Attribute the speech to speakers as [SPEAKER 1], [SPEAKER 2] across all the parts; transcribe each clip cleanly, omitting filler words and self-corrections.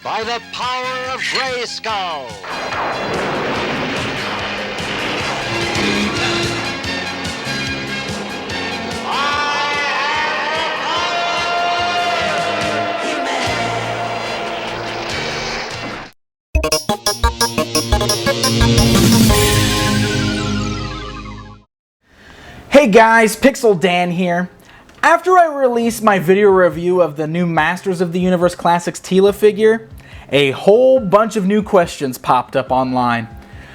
[SPEAKER 1] by the power of Grayskull.
[SPEAKER 2] Hey guys, Pixel Dan here. After I released my video review of the new Masters of the Universe Classics Teela figure, a whole bunch of new questions popped up online.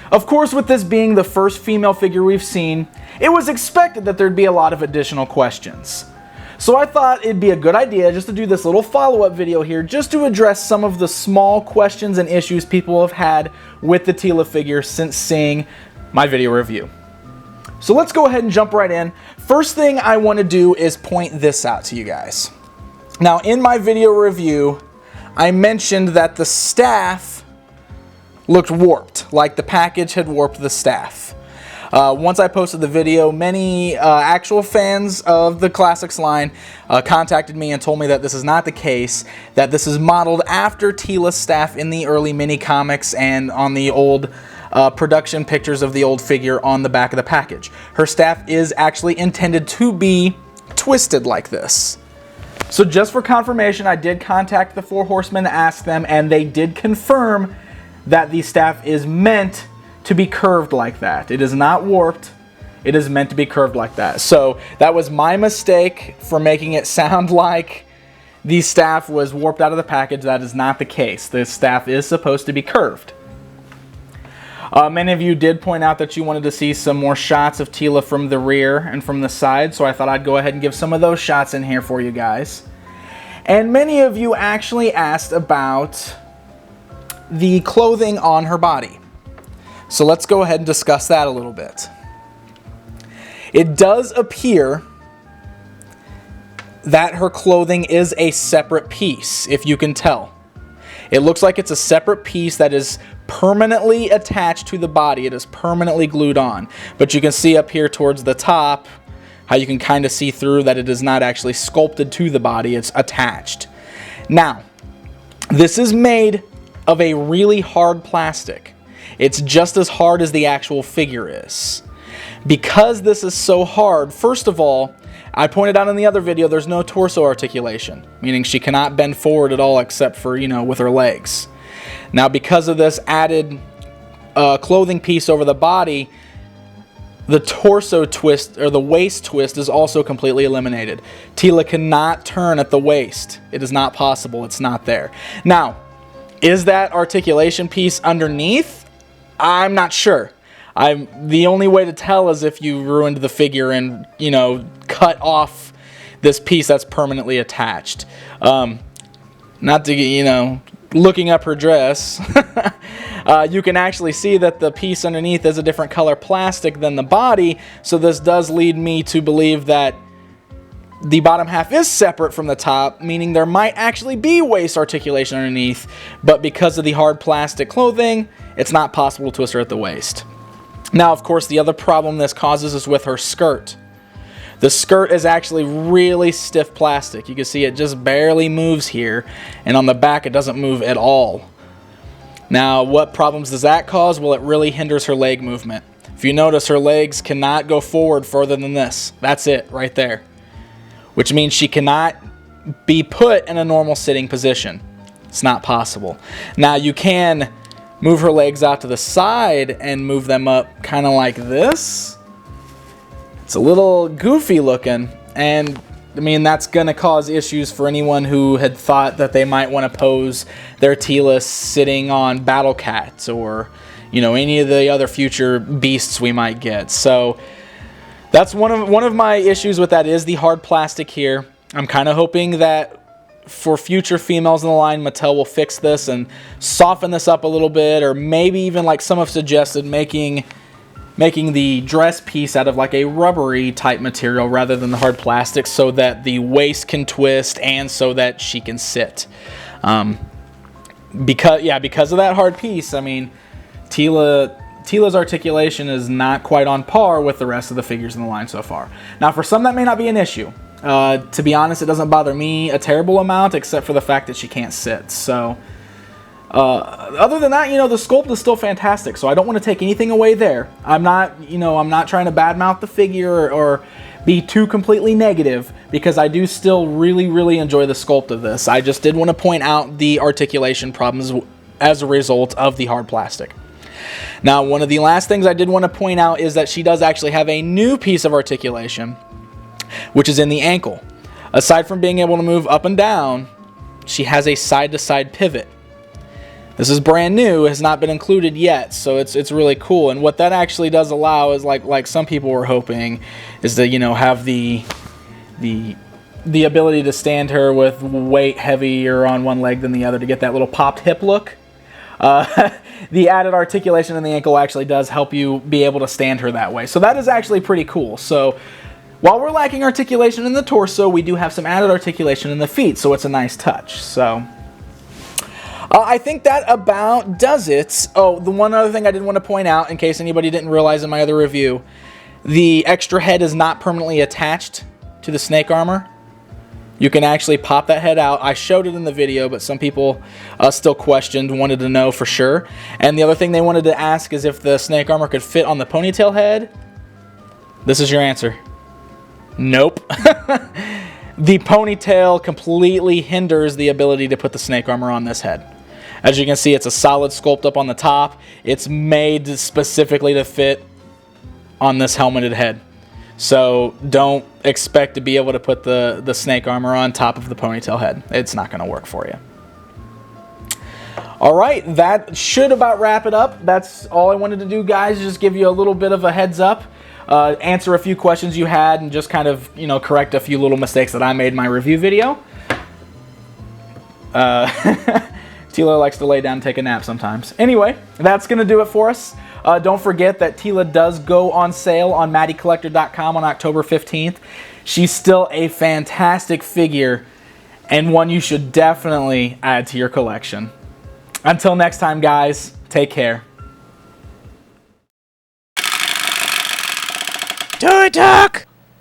[SPEAKER 2] Of course, with this being the first female figure we've seen, it was expected that there'd be a lot of additional questions. So I thought it'd be a good idea just to do this little follow-up video here just to address some of the small questions and issues people have had with the Teela figure since seeing my video review. So let's go ahead and jump right in. First thing I want to do is point this out to you guys. Now, in my video review, I mentioned that the staff looked warped, like the package had warped the staff. Once I posted the video, many actual fans of the Classics line contacted me and told me that this is not the case, that this is modeled after Teela's staff in the early mini comics and on the old production pictures of the old figure on the back of the package. Her staff is actually intended to be twisted like this. So just for confirmation, I did contact the Four Horsemen to ask them, and they did confirm that the staff is meant to be curved like that. It is not warped. It is meant to be curved like that. So that was my mistake for making it sound like the staff was warped out of the package. That is not the case. The staff is supposed to be curved. Many of you did point out that you wanted to see some more shots of Teela from the rear and from the side, so I thought I'd go ahead and give some of those shots in here for you guys. And many of you actually asked about the clothing on her body. So let's go ahead and discuss that a little bit. It does appear that her clothing is a separate piece, if you can tell. It looks like it's a separate piece that is permanently attached to the body. It is permanently glued on. But you can see up here towards the top how you can kind of see through that it is not actually sculpted to the body. It's attached. Now, this is made of a really hard plastic. It's just as hard as the actual figure is. Because this is so hard, first of all, I pointed out in the other video, there's no torso articulation, meaning she cannot bend forward at all except for, with her legs. Now, because of this added clothing piece over the body, the torso twist, or the waist twist, is also completely eliminated. Teela cannot turn at the waist. It is not possible. It's not there. Now, is that articulation piece underneath? I'm not sure. The only way to tell is if you ruined the figure and, cut off this piece that's permanently attached. Not to get, looking up her dress, you can actually see that the piece underneath is a different color plastic than the body, so this does lead me to believe that the bottom half is separate from the top, meaning there might actually be waist articulation underneath, but because of the hard plastic clothing, it's not possible to twist her at the waist. Now, of course, the other problem this causes is with her skirt. The skirt is actually really stiff plastic. You can see it just barely moves here, and on the back it doesn't move at all. Now, what problems does that cause? Well, it really hinders her leg movement. If you notice, her legs cannot go forward further than this. That's it, right there. Which means she cannot be put in a normal sitting position. It's not possible. Now, you can move her legs out to the side and move them up kind of like this. It's a little goofy looking, and that's going to cause issues for anyone who had thought that they might want to pose their Teela sitting on Battle Cats or, any of the other future beasts we might get. So that's one of my issues with that is the hard plastic here. I'm kind of hoping that for future females in the line, Mattel will fix this and soften this up a little bit, or maybe even, like some have suggested, making the dress piece out of like a rubbery type material rather than the hard plastic, so that the waist can twist and so that she can sit. Because of that hard piece, Teela's articulation is not quite on par with the rest of the figures in the line so far. Now, for some that may not be an issue. To be honest, it doesn't bother me a terrible amount, except for the fact that she can't sit. So Other than that, the sculpt is still fantastic, so I don't want to take anything away there. I'm not trying to badmouth the figure or be too completely negative, because I do still really, really enjoy the sculpt of this. I just did want to point out the articulation problems as a result of the hard plastic. Now, one of the last things I did want to point out is that she does actually have a new piece of articulation, which is in the ankle. Aside from being able to move up and down, she has a side-to-side pivot. This is brand new, has not been included yet, so it's really cool. And what that actually does allow is, like some people were hoping, is to have the ability to stand her with weight heavier on one leg than the other to get that little popped hip look. The added articulation in the ankle actually does help you be able to stand her that way. So that is actually pretty cool. So while we're lacking articulation in the torso, we do have some added articulation in the feet, so it's a nice touch. So I think that about does it. Oh, the one other thing I did want to point out, in case anybody didn't realize in my other review, the extra head is not permanently attached to the snake armor. You can actually pop that head out. I showed it in the video, but some people still questioned, wanted to know for sure. And the other thing they wanted to ask is if the snake armor could fit on the ponytail head. This is your answer. Nope. The ponytail completely hinders the ability to put the snake armor on this head. As you can see, it's a solid sculpt up on the top. It's made specifically to fit on this helmeted head. So don't expect to be able to put the snake armor on top of the ponytail head. It's not going to work for you. All right, that should about wrap it up. That's all I wanted to do, guys, just give you a little bit of a heads up. Answer a few questions you had, and just kind of, correct a few little mistakes that I made in my review video. Teela likes to lay down and take a nap sometimes. Anyway, that's going to do it for us. Don't forget that Teela does go on sale on MaddieCollector.com on October 15th. She's still a fantastic figure, and one you should definitely add to your collection. Until next time, guys, take care.
[SPEAKER 3] Toy Talk!